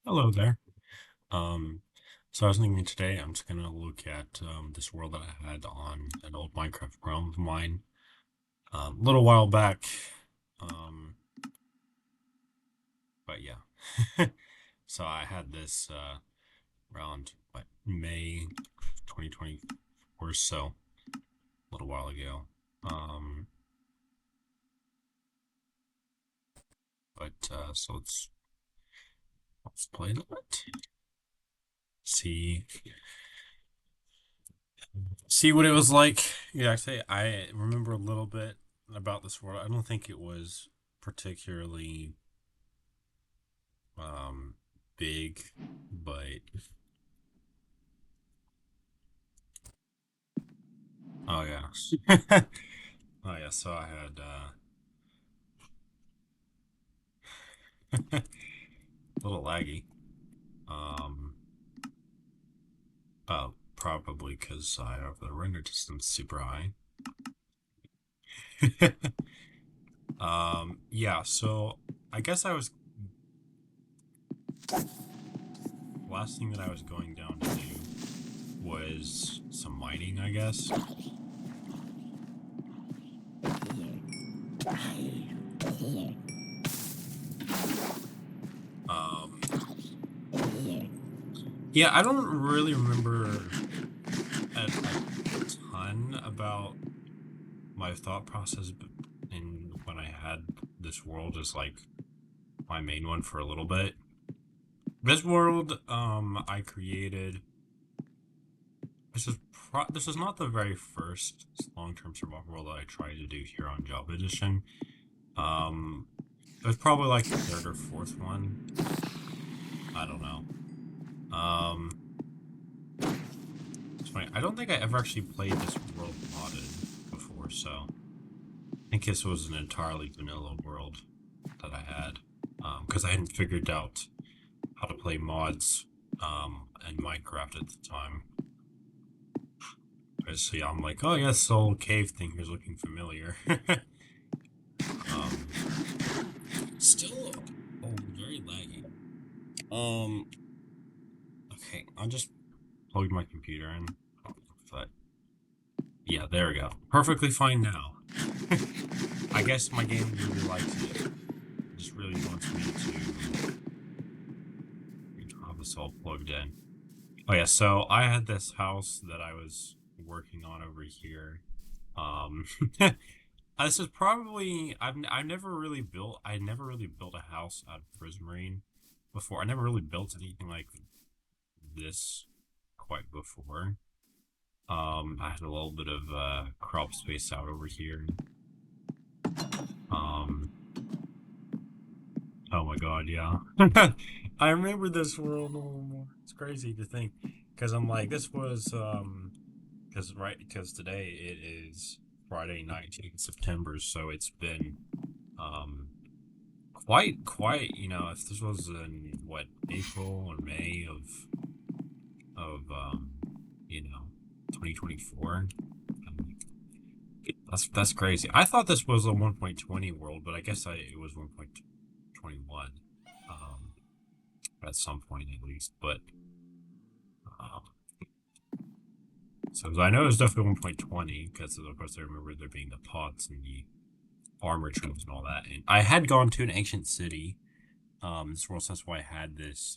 Hello there. Um, so I was thinking today I'm just gonna look at this world that I had on an old Minecraft realm of mine a little while back. Um, but yeah. So I had this around what May 2024, so a little while ago. Um, so let's play that. See see what it was like. Yeah, actually, I remember a little bit about this world. I don't think it was particularly um big, but oh yeah. Oh yeah, so I had a little laggy. Um Probably because I have the render distance super high. Yeah, so I guess I was last thing that I was going down to do was some mining, I guess. Um yeah, I don't really remember a ton about my thought process in when I had this world as like my main one for a little bit. This world, I created. This is not the very first long-term survival world that I tried to do here on Java Edition. Um, it was probably like the third or fourth one. I don't know. Um, it's funny. I don't think I ever actually played this world modded before, so I think this was an entirely vanilla world that I had. Because I hadn't figured out how to play mods in Minecraft at the time. So yeah, I'm like, oh yeah, this whole cave thing here's looking familiar. um, Still, oh, very laggy. Um, okay, I'll just plug my computer in. But yeah, there we go. Perfectly fine now. I guess my game really likes it. It just really wants me to have this all plugged in. Oh yeah, so I had this house that I was working on over here. Um, this is probably I never really built a house out of Prismarine before. I never really built anything like this quite before. I had a little bit of crop space out over here. Um, oh my god, yeah. I remember this world a little more. It's crazy to think because I'm like this was because today it is Friday 19th September, so it's been um quite if this was in what April or May of 2024. That's crazy. I thought this was a 1.20 world, but I guess it was 1.21 um at some point at least. But um so I know it was definitely 1.20 because of course I remember there being the pots and the armor tropes and all that. And I had gone to an ancient city this world, so that's why I had this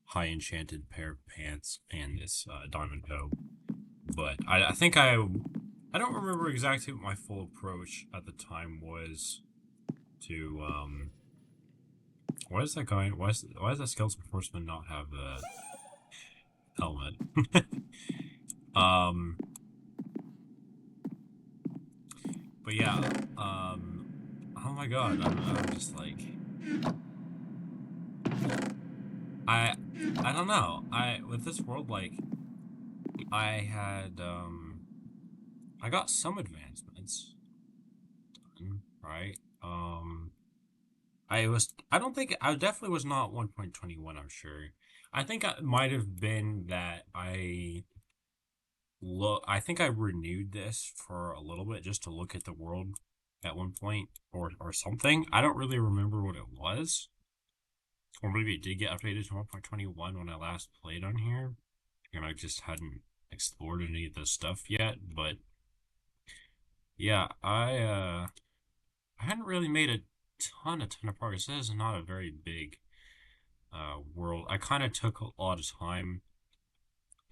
high enchanted pair of pants and this diamond hoe. But I think I don't remember exactly what my full approach at the time was to why is that guy why does that skeleton horseman not have a helmet? um but yeah, oh my god, I'm just like I I don't know. I with this world like I had I got some advancements done, right? I don't think I definitely was not 1.21, I'm sure. I think it might have been that I think I renewed this for a little bit just to look at the world at one point or something. I don't really remember what it was. or maybe it did get updated to 1.21 when I last played on here, and I just hadn't explored any of the stuff yet. But yeah, I hadn't really made a ton of progress. This is not a very big world. I kind of took a lot of time,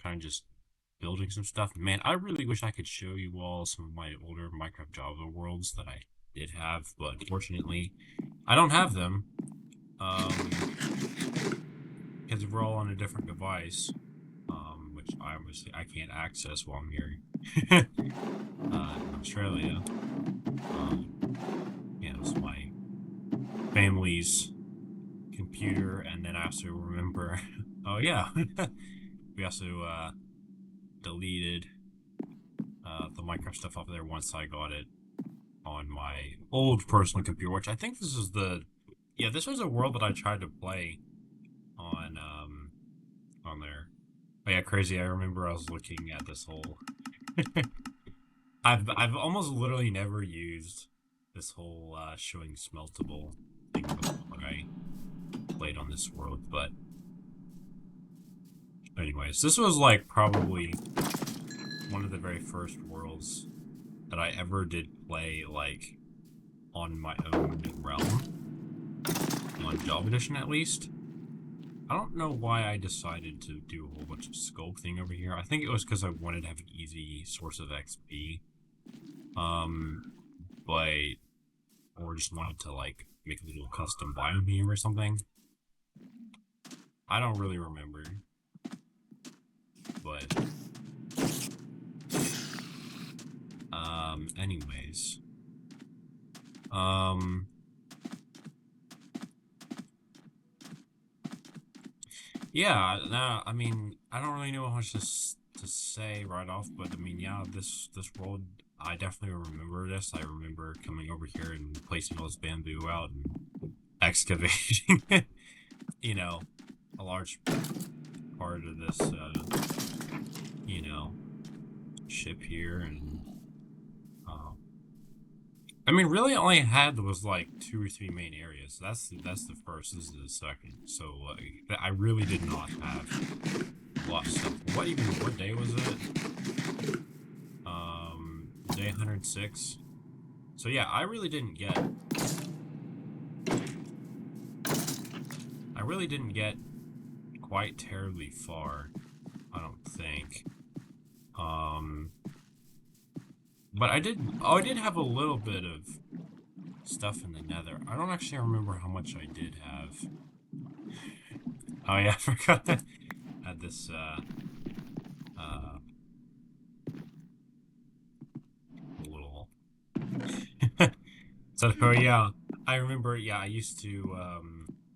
kind of just building some stuff. Man, I really wish I could show you all some of my older Minecraft Java worlds that I did have, but unfortunately, I don't have them. Because we're all on a different device, which I can't access while I'm here in Australia. It's my family's computer, and then I also remember, oh yeah, we also deleted the Minecraft stuff off there once I got it on my old personal computer, which I think this is this was a world that I tried to play on there. Oh yeah, crazy. I remember I was looking at this whole I've almost literally never used this whole showing smeltable thing before when I played on this world, but anyways, this was like probably one of the very first worlds that I ever did play like on my own realm, on Java Edition at least. I don't know why I decided to do a whole bunch of sculpting over here. I think it was because I wanted to have an easy source of XP. But or just wanted to like make a little custom biome here or something. I don't really remember. But anyways. Yeah, no, I mean, I don't really know how much to say right off, but I mean, yeah, this world, I definitely remember this. I remember coming over here and placing all this bamboo out and excavating, you know, a large part of this, you know, ship here, and I mean, really, all I had was like 2 or 3 main areas. That's the first. This is the second. So I really did not have a lot of stuff. What day was it? Day 106. So yeah, I really didn't get quite terribly far. I don't think. But I did have a little bit of stuff in the nether. I don't actually remember how much I did have. Oh yeah, I forgot that I had this little so oh yeah, I remember, yeah, I used to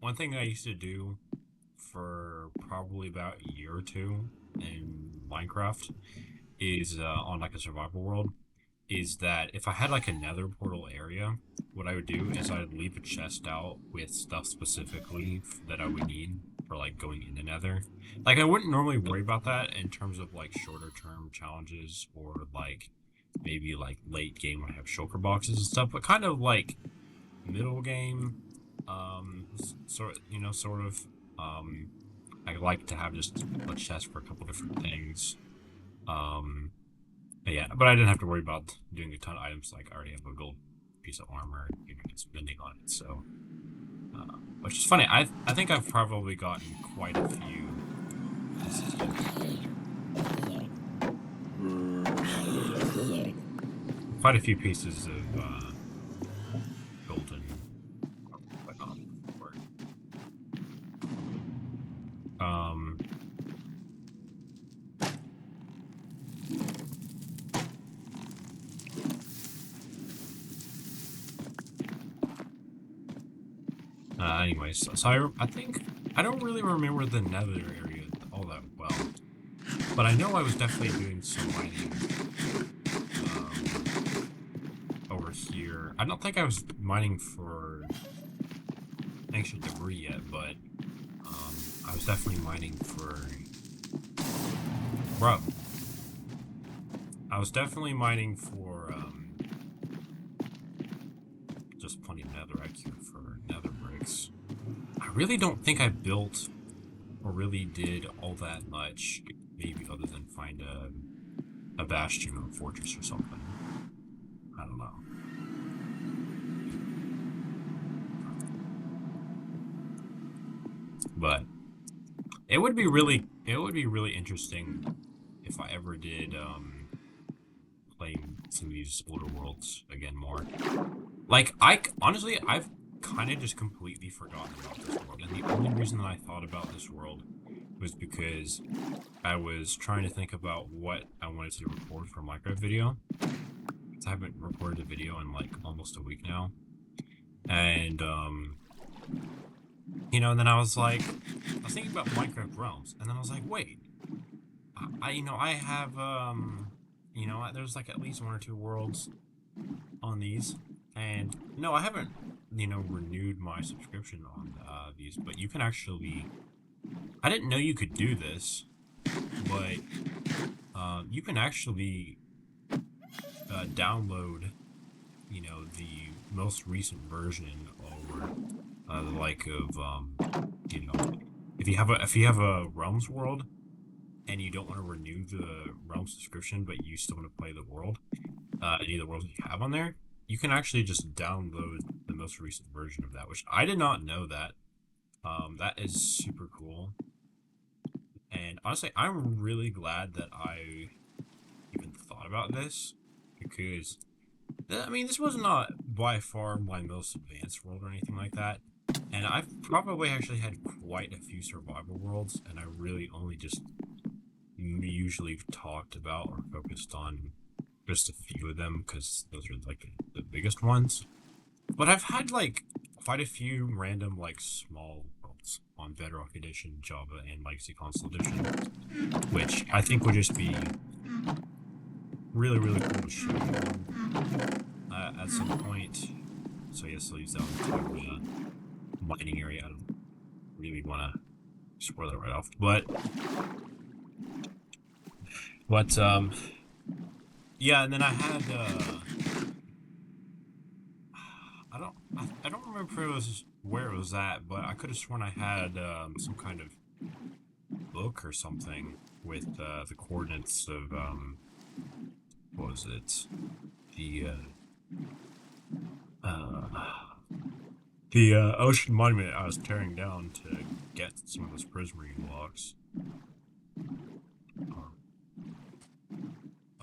one thing I used to do for probably about a year or two in Minecraft is on like a survival world, is that if I had like a nether portal area, what I would do is I'd leave a chest out with stuff specifically that I would need for like going into nether. Like I wouldn't normally worry about that in terms of like shorter term challenges or like maybe like late game when I have shulker boxes and stuff, but kind of like middle game, sort of. I like to have just a chest for a couple different things. Yeah, but I didn't have to worry about doing a ton of items. Like I already have a gold piece of armor, spending on it. So, which is funny. I think I've probably gotten quite a few. Quite a few pieces of golden. Anyways, so I think I don't really remember the nether area all that well, but I know I was definitely doing some mining over here. I don't think I was mining for ancient debris yet, but I was definitely mining for I was definitely mining for just plenty of netherite here for nether bricks. I really don't think I built or really did all that much, maybe other than find a bastion or a fortress or something. I don't know. But it would be really interesting if I ever did play some of these older worlds again more. Like honestly I've kind of just completely forgotten about this world, and the only reason that I thought about this world was because I was trying to think about what I wanted to record for a Minecraft video. I haven't recorded a video in like almost a week now, and and then I was thinking about Minecraft Realms, and then I was like, wait, I have there's like at least one or two worlds on these, and no, I haven't renewed my subscription on these, but you can actually. I didn't know you could do this, but you can actually download the most recent version, or the like of you know if you have a Realms world and you don't want to renew the Realms subscription, but you still want to play the world, any of the worlds you have on there, you can actually just download the most recent version of that, which I did not know that. That is super cool. And honestly, I'm really glad that I even thought about this, because I mean, this was not by far my most advanced world or anything like that. And I've probably actually had quite a few survival worlds, and I really only just usually talked about or focused on just a few of them, because those are like the biggest ones. But I've had like quite a few random like small worlds on Bedrock Edition, Java, and Legacy Console Edition, which I think would just be really, really cool to show you at some point. So yes, I'll use that one to mining area. I don't really want to spoil that right off, but yeah, and then I had I don't remember if it was where it was at, but I could have sworn I had some kind of book or something with the coordinates of what was it, the ocean monument I was tearing down to get some of those prismarine blocks.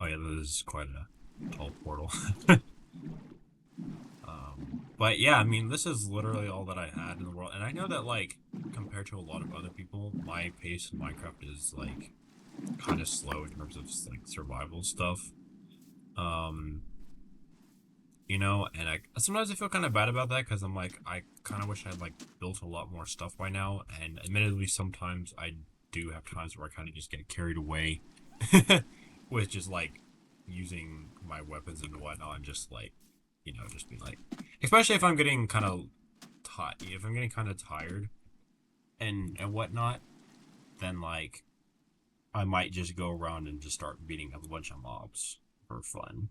Oh yeah, this is quite a tall portal. But yeah, I mean, this is literally all that I had in the world, and I know that like compared to a lot of other people, my pace in Minecraft is like kind of slow in terms of like survival stuff. Um, and I sometimes I feel kind of bad about that, because I'm like, I kind of wish I'd like built a lot more stuff by now. And admittedly, sometimes I do have times where I kind of just get carried away with just like using my weapons and whatnot, and just like just be like, especially if I'm getting kind of tired and whatnot, then like I might just go around and just start beating up a bunch of mobs for fun,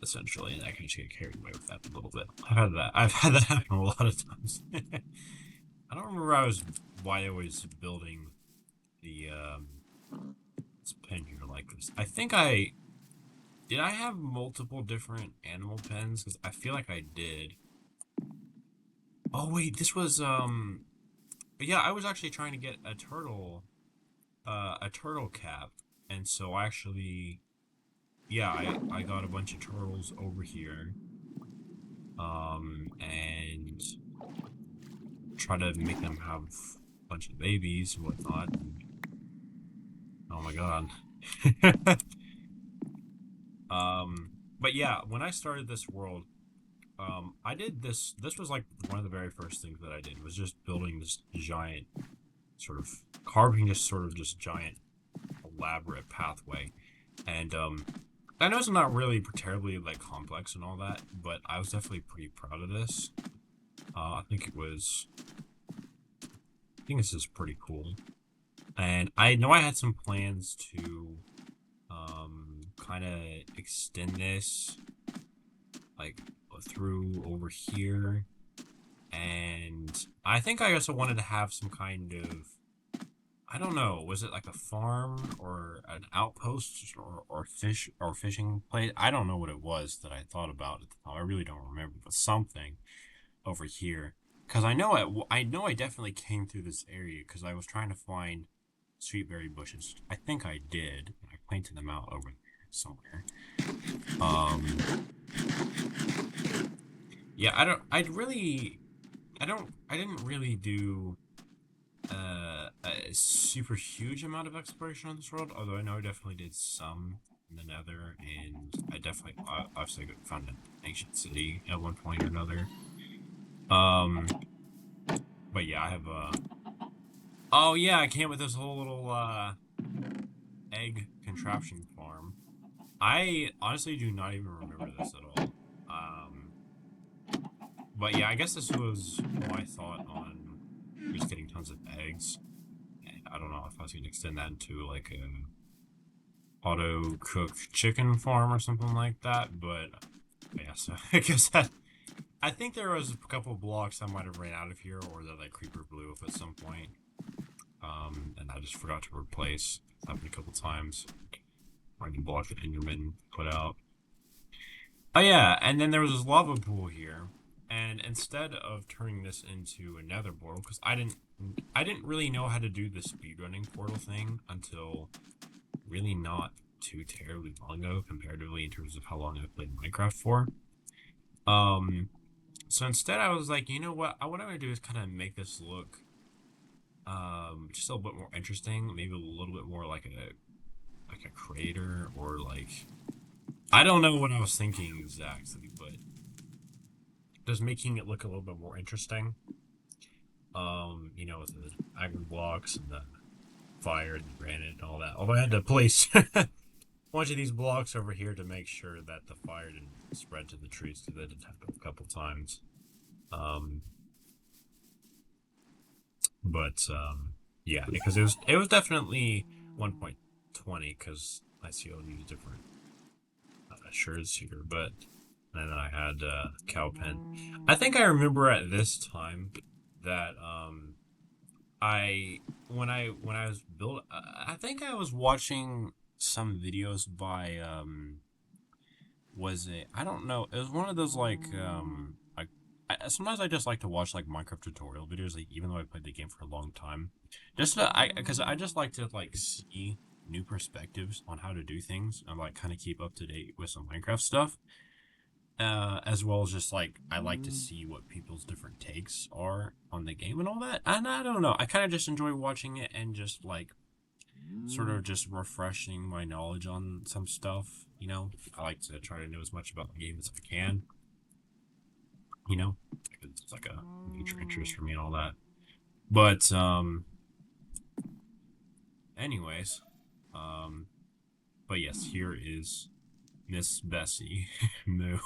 essentially, and I can just get carried away with that a little bit. I've had that happen a lot of times. I don't remember why I was building the this pen here like this. I think I have multiple different animal pens, because I feel like I did. Oh wait, this was yeah, I was actually trying to get a turtle cap, and so I got a bunch of turtles over here, and try to make them have a bunch of babies and whatnot. And, oh my god. But yeah, when I started this world, I did this. This was like one of the very first things that I did, was just building this giant, sort of carving this sort of just giant, elaborate pathway, and I know it's not really terribly like complex and all that, but I was definitely pretty proud of this. I think this is pretty cool, and I know I had some plans to kind of extend this like through over here, And I think I also wanted to have some kind of, I don't know, was it like a farm or an outpost or fishing place? I don't know what it was that I thought about at the time. I really don't remember, but something over here. Because I know I definitely came through this area because I was trying to find sweet berry bushes. I think I did. I planted them out over there somewhere. Um, yeah, I didn't really do a super huge amount of exploration on this world, although I know I definitely did some in the Nether, and I definitely obviously found an ancient city at one point or another. Um, but yeah, I have oh yeah, I came with this whole little egg contraption farm. I honestly do not even remember this at all. But yeah, I guess this was my thought on just getting tons of eggs. I don't know if I was going to extend that into like a auto cook chicken farm or something like that, but yeah, so I guess I think there was a couple blocks I might have ran out of here, or that like creeper blew up at some point. And I just forgot to replace. It's happened a couple times. Random block that Enderman put out. Oh yeah, and then there was this lava pool here, and instead of turning this into a nether portal, because I didn't really know how to do the speedrunning portal thing until really not too terribly long ago, comparatively in terms of how long I've played Minecraft for. Um, so instead I was like, you know what I'm gonna do is kind of make this look just a little bit more interesting, maybe a little bit more like a crater, or like, I don't know what I was thinking exactly, but just making it look a little bit more interesting. You know, with the iron blocks and the fire and the granite and all that. Although I had to place a bunch of these blocks over here to make sure that the fire didn't spread to the trees, because I did happen a couple times. Um, but yeah, because it was definitely 1.20, because I see all these different shirts here, but and then I had cow pen. I think I remember at this time that I when I was built, I think I was watching some videos by was it, I don't know, it was one of those like sometimes I just like to watch like Minecraft tutorial videos, like even though I played the game for a long time, just to, I because I just like to like see new perspectives on how to do things and like kind of keep up to date with some Minecraft stuff. As well as just like I like to see what people's different takes are on the game and all that. And I don't know, I kind of just enjoy watching it and just like sort of just refreshing my knowledge on some stuff. You know, I like to try to know as much about the game as I can. You know, it's like a major interest for me and all that. But anyways, um, but yes, here is Miss Bessie Moo.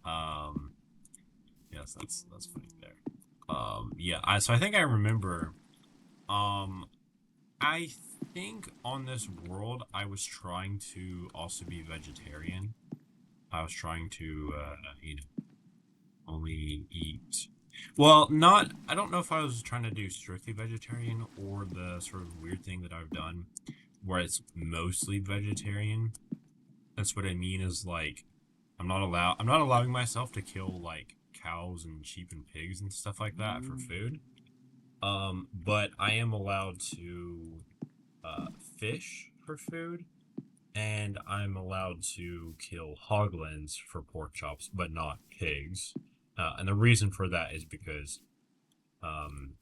um, yes, that's funny there. Yeah, so I think I remember. Um, I think on this world I was trying to also be vegetarian. I was trying to, you know, only eat. Well, not. I don't know if I was trying to do strictly vegetarian or the sort of weird thing that I've done where it's mostly vegetarian. That's what I mean is like I'm not allowing myself to kill like cows and sheep and pigs and stuff like that for food. But I am allowed to fish for food, and I'm allowed to kill hoglins for pork chops, but not pigs. And the reason for that is um,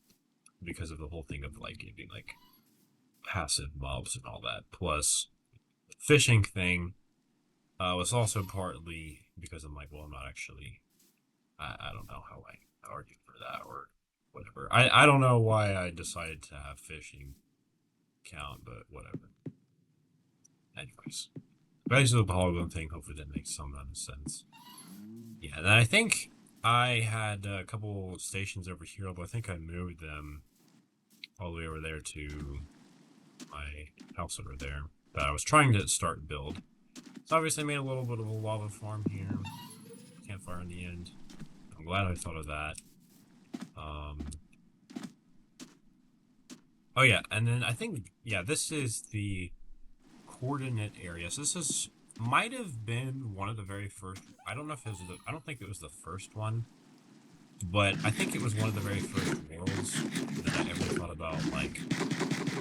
because of the whole thing of like it being like passive mobs and all that. Plus, the fishing thing was also partly because I'm like, well, I'm not actually. I don't know how I argued for that or whatever. I don't know why I decided to have fishing count, but whatever. Anyways, back to the polygon thing. Hopefully that makes some amount of sense. Yeah, and I think I had a couple stations over here, although I think I moved them all the way over there to my house over there. But I was trying to start build. So obviously I made a little bit of a lava farm here. Campfire in the end. I'm glad I thought of that. Oh yeah, and then I think, yeah, this is the coordinate area. So this is might have been one of the very first. I don't know if it was I don't think it was the first one, but I think it was one of the very first worlds that I ever thought about, like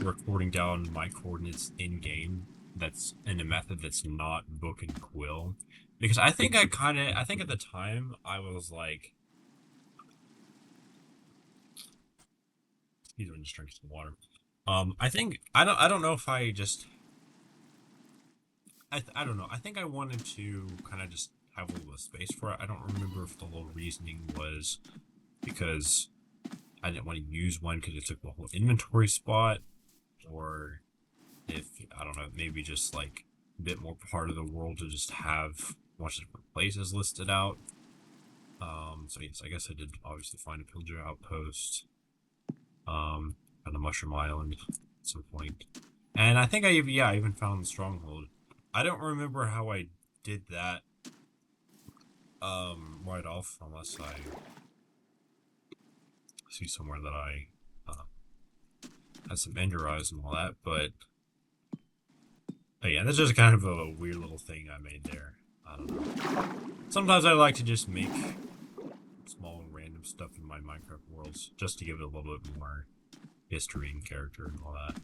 recording down my coordinates in game. That's in a method that's not book and quill, because I think I think at the time I was like, he's just drinking some water. I think I don't know if I just I don't know. I think I wanted to kind of just have a little bit of space for it. I don't remember if the little reasoning was because I didn't want to use one because it took the whole inventory spot, or if, I don't know, maybe just like a bit more part of the world to just have a bunch of different places listed out. So yes, I guess I did obviously find a pillager outpost, on a mushroom island at some point. And I think I even found the stronghold. I don't remember how I did that right off, unless I see somewhere that I had some ender eyes and all that. But yeah, that's just kind of a weird little thing I made there. I don't know. Sometimes I like to just make small random stuff in my Minecraft worlds just to give it a little bit more history and character and all that.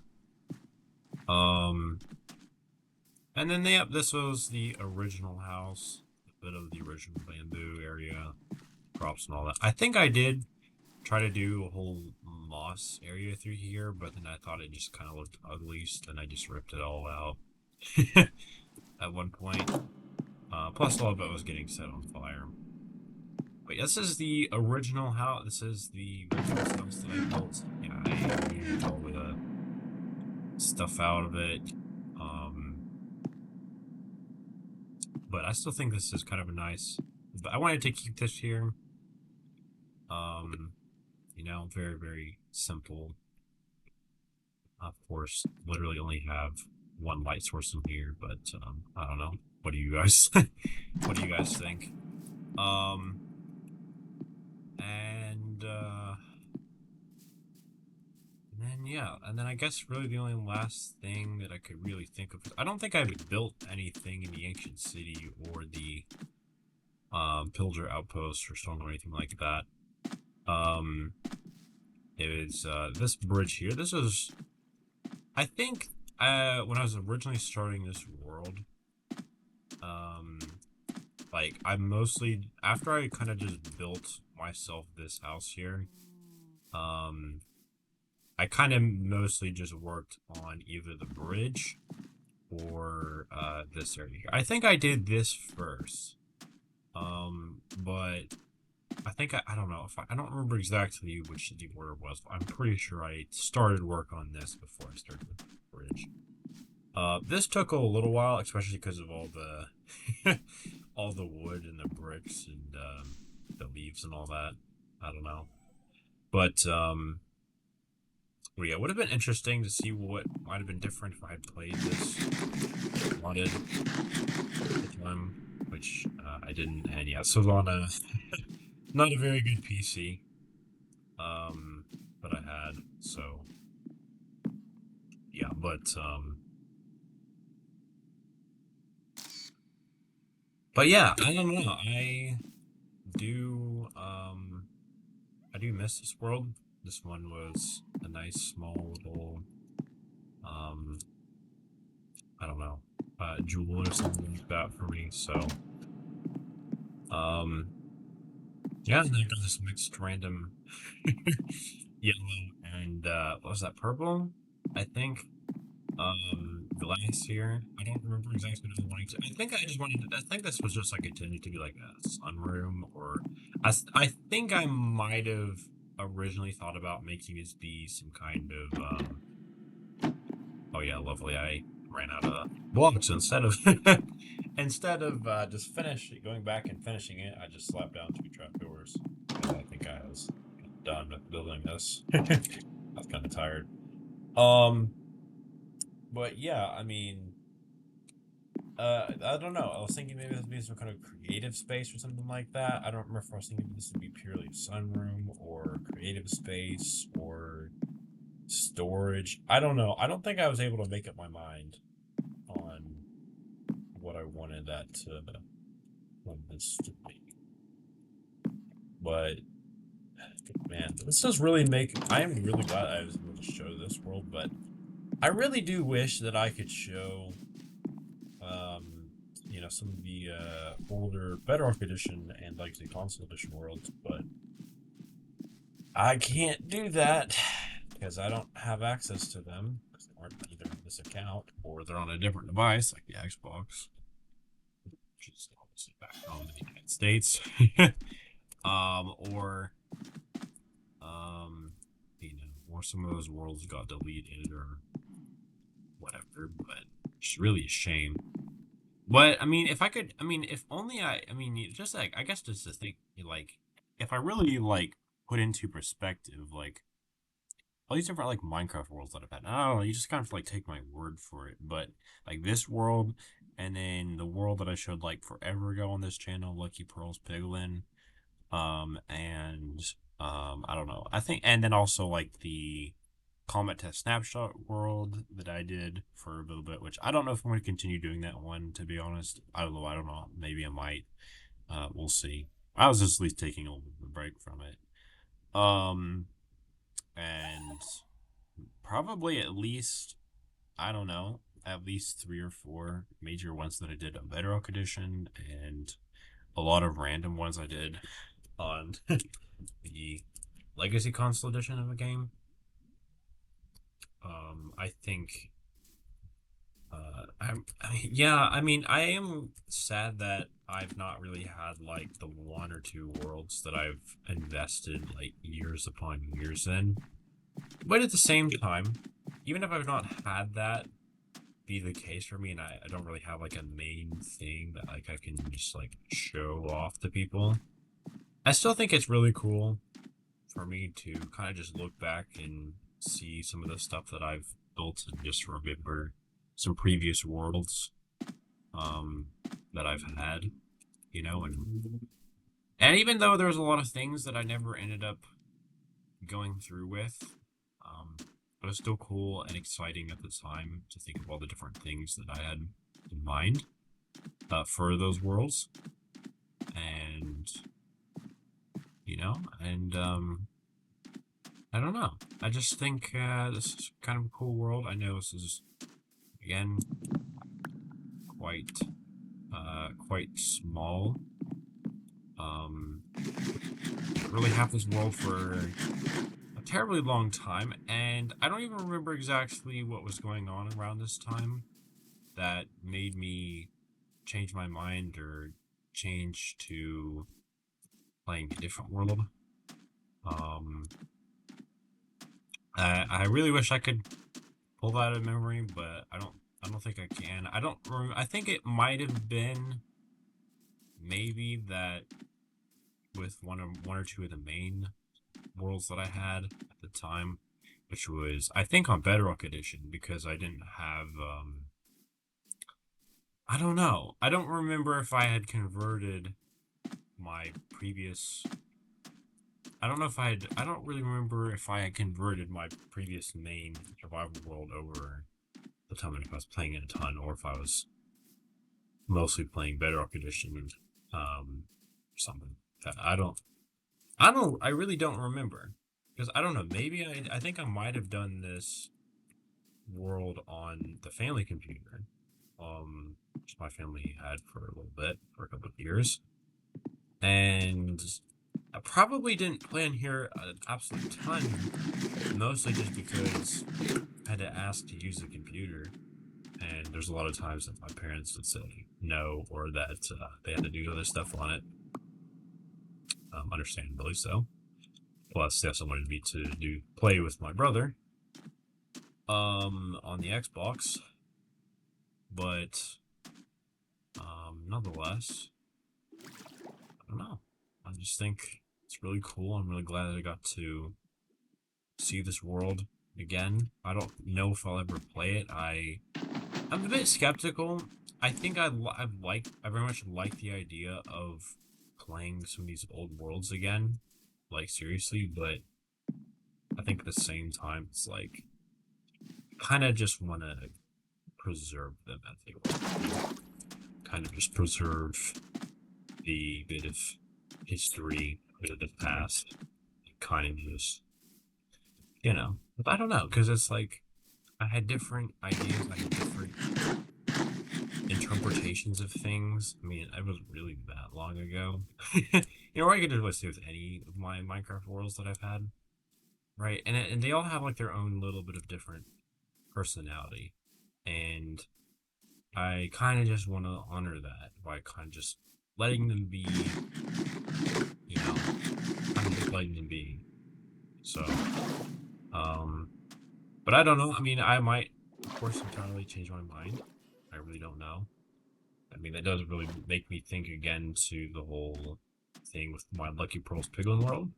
And then this was the original house, a bit of the original bamboo area, crops and all that. I think I did try to do a whole moss area through here, but then I thought it just kind of looked ugly, so then I just ripped it all out at one point. Plus, a lot of it was getting set on fire. But this is the original house. This is the house that I built. Yeah, I used all the stuff out of it. But I still think this is kind of a nice. But I wanted to keep this here. You know, very, very simple. Of course, literally only have one light source in here, but I don't know. What do you guys what do you guys think? And then yeah, and then I guess really the only last thing that I could really think of, I don't think I've built anything in the ancient city or the pillager outpost or stone or anything like that. Is this bridge here. This is, I think, when I was originally starting this world, like, I mostly, after I kind of just built myself this house here, I kind of mostly just worked on either the bridge or this area here. I think I did this first, but I think I don't know if I don't remember exactly which the order was. But I'm pretty sure I started work on this before I started the bridge. This took a little while, especially because of all the all the wood and the bricks and the leaves and all that. I don't know, but well, yeah, it would have been interesting to see what might have been different if I had played this modded at the time, which I didn't. And yeah, so on a not a very good PC that I had. So yeah, but yeah, I don't know. Do I do miss this world. This one was a nice small little I don't know, jewel or something like that for me. So yeah, and then I got this mixed random yellow and what was that, purple? I think. Glass here. I don't remember exactly what I wanted to. I think I just wanted to. I think this was just like intended to be like a sunroom, or I think I might have originally thought about making this be some kind of. Oh yeah, lovely. I ran out of blocks instead of just going back and finishing it. I just slapped down 2 trapdoors. I think I was done with building this. I was kind of tired. But yeah, I mean, I don't know. I was thinking maybe this would be some kind of creative space or something like that. I don't remember if I was thinking this would be purely a sunroom or creative space or storage. I don't know. I don't think I was able to make up my mind on what I wanted that to want this to be. But man, this does really make. I am really glad I was able to show this world, but I really do wish that I could show, um, some of the older Bedrock Edition and Legacy Console Edition worlds, but I can't do that because I don't have access to them because they aren't either on this account Or they're on a different device, like the Xbox, which is obviously back home in the United States. Or um, or some of those worlds got deleted or whatever. But it's really a shame. But I mean, if I could, I mean, if only I mean, just like I guess just to think, like, if I really like put into perspective, like all these different like Minecraft worlds that I've had. I don't know, you just kind of like take my word for it. But like this world, and then the world that I showed like forever ago on this channel, Lucky Pearls Piglin, and I don't know. I think, and then also like the Comet Test Snapshot world that I did for a little bit, which I don't know if I'm going to continue doing that one, to be honest. I don't know. I don't know. Maybe I might. We'll see. I was just at least taking a little bit of a break from it. Um, and probably at least, I don't know, at least 3 or 4 major ones that I did on Bedrock Edition, and a lot of random ones I did on the Legacy Console Edition of a game. I think, I mean, I am sad that I've not really had like the 1 or 2 worlds that I've invested like years upon years in. But at the same time, even if I've not had that be the case for me, and I don't really have like a main thing that like I can just like show off to people, I still think it's really cool for me to kind of just look back and see some of the stuff that I've built and just remember some previous worlds um that I've had, and even though there's a lot of things that I never ended up going through with, it was still cool and exciting at the time to think of all the different things that I had in mind for those worlds, and and I don't know. I just think this is kind of a cool world. I know this is again quite quite small. Really have this world for a terribly long time, and I don't even remember exactly what was going on around this time that made me change my mind or change to playing a different world. Um, I really wish I could pull that out of memory, but I don't. I don't think I can. I don't. I think it might have been maybe that with one or two of the main worlds that I had at the time, which was I think on Bedrock Edition because I didn't have. I don't know. I don't remember if I had converted my previous. I don't know if I had. I don't really remember if I had converted my previous main survival world over the time if I was playing it a ton or if I was mostly playing Bedrock Edition, something. I don't. I really don't remember because I don't know. Maybe I think I might have done this world on the family computer, which my family had for a little bit, for a couple of years, and I probably didn't play on here an absolute ton, mostly just because I had to ask to use the computer, and there's a lot of times that my parents would say no or that they had to do other stuff on it, understandably so. Plus, they also wanted me to play with my brother, on the Xbox, but nonetheless, I don't know. I just think it's really cool. I'm really glad that I got to see this world again. I don't know if I'll ever play it. I'm a bit skeptical I think I very much like the idea of playing some of these old worlds again, like seriously, but I think at the same time it's like kind of just want to preserve them as they were, kind of just preserve the bit of history, bit of the past, kind of just But I don't know because it's like I had different ideas, I had different interpretations of things. I mean, it was really that long ago. Or I could do this with any of my Minecraft worlds that I've had, right? And they all have like their own little bit of different personality, and I kind of just want to honor that by kind of just letting them be, you know, kind of just letting them be. So, um, but I don't know. I mean, I might, of course, entirely change my mind. I really don't know. I mean, that does really make me think again to the whole thing with my Lucky Pearls Piglin world.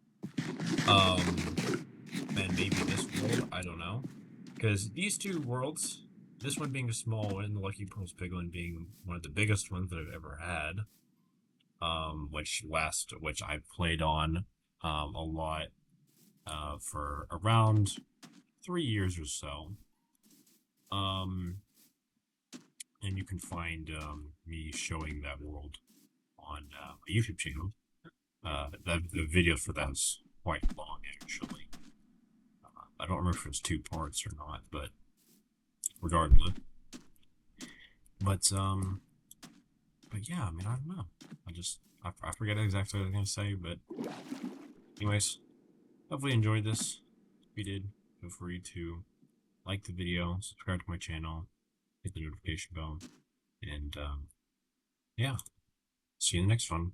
And maybe this world, I don't know. Because these two worlds, this one being a small one, the Lucky Pearls Piglin being one of the biggest ones that I've ever had, which I played on a lot for around 3 years or so. And you can find me showing that world on my YouTube channel. The video for that's quite long, actually. I don't remember if it's 2 parts or not, but regardless. But yeah, I mean, I don't know. I forget exactly what I was gonna say, but anyways, hopefully you enjoyed this. If you did, feel free to like the video, subscribe to my channel, hit the notification bell, and yeah, see you in the next one.